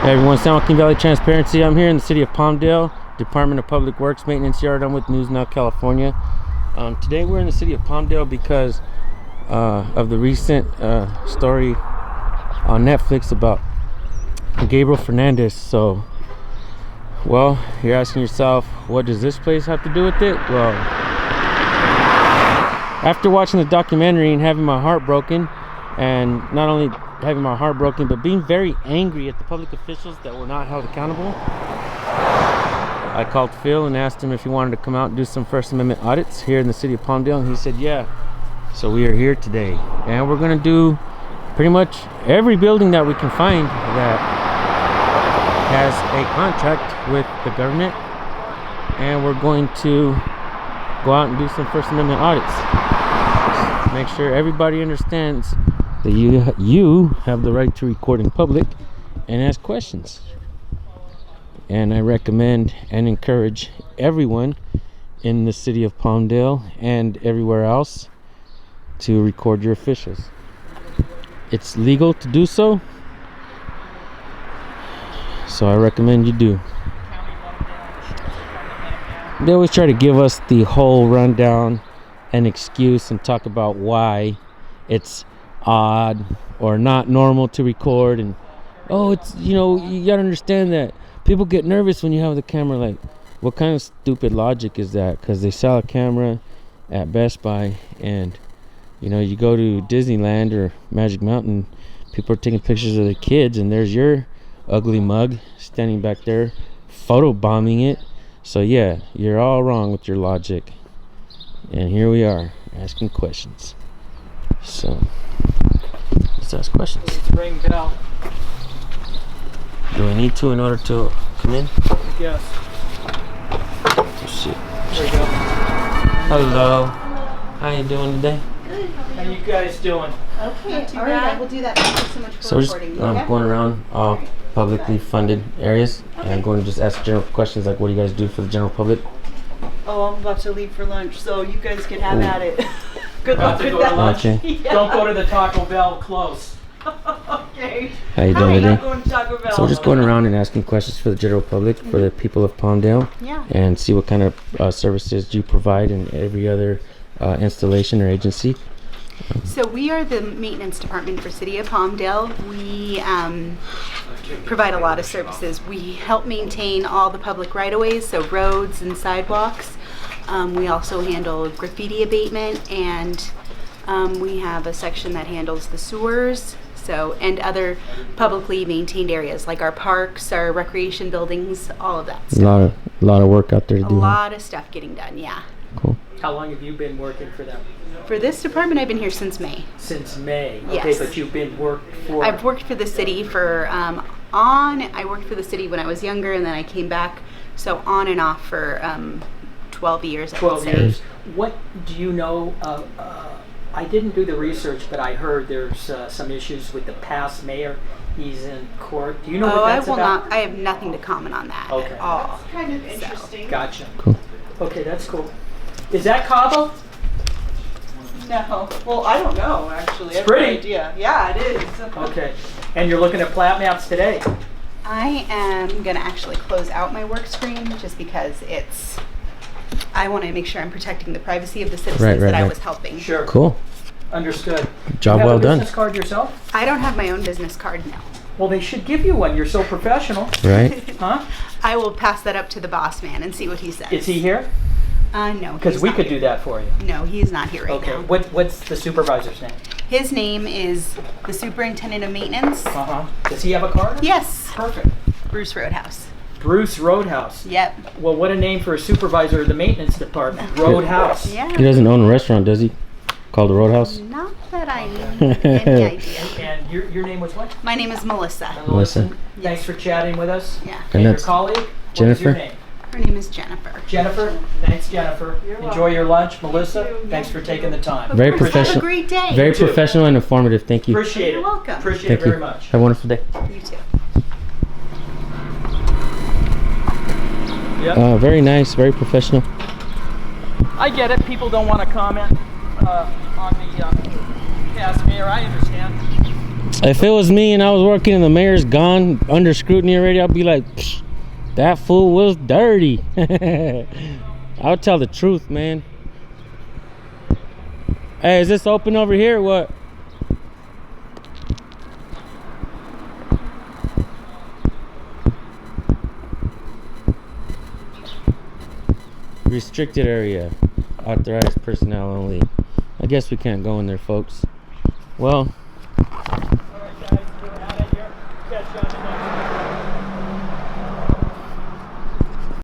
Hey everyone, San Joaquin Valley Transparency. I'm here in the city of Palmdale, Department of Public Works Maintenance Yard. I'm with News Now California. Today we're in the city of Palmdale because of the recent story on Netflix about Gabriel Fernandez. So, well, you're asking yourself, what does this place have to do with it? Well, after watching the documentary and having my heart broken, and not only having my heart broken but being very angry at the public officials that were not held accountable, I called Phil and asked him if he wanted to come out and do some First Amendment audits here in the city of Palmdale, and he said yeah. So we are here today, and we're going to do pretty much every building that we can find that has a contract with the government, and we're going to go out and do some First Amendment audits. Make sure everybody understands that you have the right to record in public and ask questions. And I recommend and encourage everyone in the city of Palmdale and everywhere else to record your officials. It's legal to do so, so I recommend you do. They always try to give us the whole rundown and excuse and talk about why it's odd or not normal to record, and it's, you gotta understand that people get nervous when you have the camera. Like, what kind of stupid logic is that? Because they sell a camera at Best Buy, and you go to Disneyland or Magic Mountain, people are taking pictures of the kids, and there's your ugly mug standing back there photobombing it. So yeah, you're all wrong with your logic, and here we are asking questions. So let's ask questions. Ring bell. Do we need to in order to come in? Yes. Oh, shit. There we go. Hello. How you doing today? Good. How you guys doing? Okay. All right. We'll do that. Thank you so much for So we're just recording. going around all publicly funded areas, and I'm going to just ask general questions like, what do you guys do for the general public? Oh, I'm about to leave for lunch, so you guys can have at it. Good luck with that. Okay. Yeah. Don't go to the Taco Bell close. Okay. How you doing Hi, today? I'm going to Taco Bell. So we're just going around and asking questions for the general public, for the people of Palmdale, Yeah. and see what kind of services you provide in every other installation or agency. So we are the maintenance department for City of Palmdale. We provide a lot of services. We help maintain all the public right-of-ways, so roads and sidewalks. We also handle graffiti abatement, and we have a section that handles the sewers, and other publicly maintained areas like our parks, our recreation buildings, all of that stuff. A lot of work out there to A do. lot of stuff getting done, yeah. Cool. How long have you been working for them? For this department, I've been here since May. Since May. Yes. Okay, but you've been worked for. I've worked for the city for I worked for the city when I was younger, and then I came back. So on and off for 12 years. 12 years. What do you know? I didn't do the research, but I heard there's some issues with the past mayor. He's in court. Do you know what that's about? I have nothing to comment on that Okay. at all. That's kind of interesting. Gotcha. Cool. Okay, that's cool. Is that Cabo? No. Well, I don't know, actually. It's I have no pretty. idea. Yeah, it is. Okay. And you're looking at plat maps today? I am going to actually close out my work screen just because I want to make sure I'm protecting the privacy of the citizens that I was helping. Sure. Cool. Understood. Job you have well a done. business card yourself? I don't have my own business card now. Well, they should give you one. You're so professional. Right? Huh? I will pass that up to the boss man and see what he says. Is he here? No. Because he's we not could here. do that for you. No, he's not here right Okay. now. What's the supervisor's name? His name is the superintendent of maintenance. Uh-huh. Does he have a card? Yes. Perfect. Bruce Roadhouse. Bruce Roadhouse. Yep. Well, what a name for a supervisor of the maintenance department. Roadhouse. Yeah. He doesn't own a restaurant, does he? Called the Roadhouse? Not that I have any idea. And your name was what? My name is Melissa. Melissa. Thanks for chatting with us. Yeah. And your that's colleague? What Jennifer? is your name? Her name is Jennifer. Jennifer. Thanks, Jennifer. Enjoy your lunch. Melissa, thanks for taking the time. Very Of course. professional. Have a great day. Very You too. professional and informative. Thank you. Appreciate You're it. welcome. Appreciate Thank it very you. much. Have a wonderful day. You too. Yep. Very nice. Very professional. I get it. People don't want to comment on the past mayor. I understand. If it was me and I was working and the mayor's gone under scrutiny already, I'd be like, that fool was dirty. I would tell the truth, man. Hey, is this open over here or what? Restricted area. Authorized personnel only. I guess we can't go in there, folks. Well,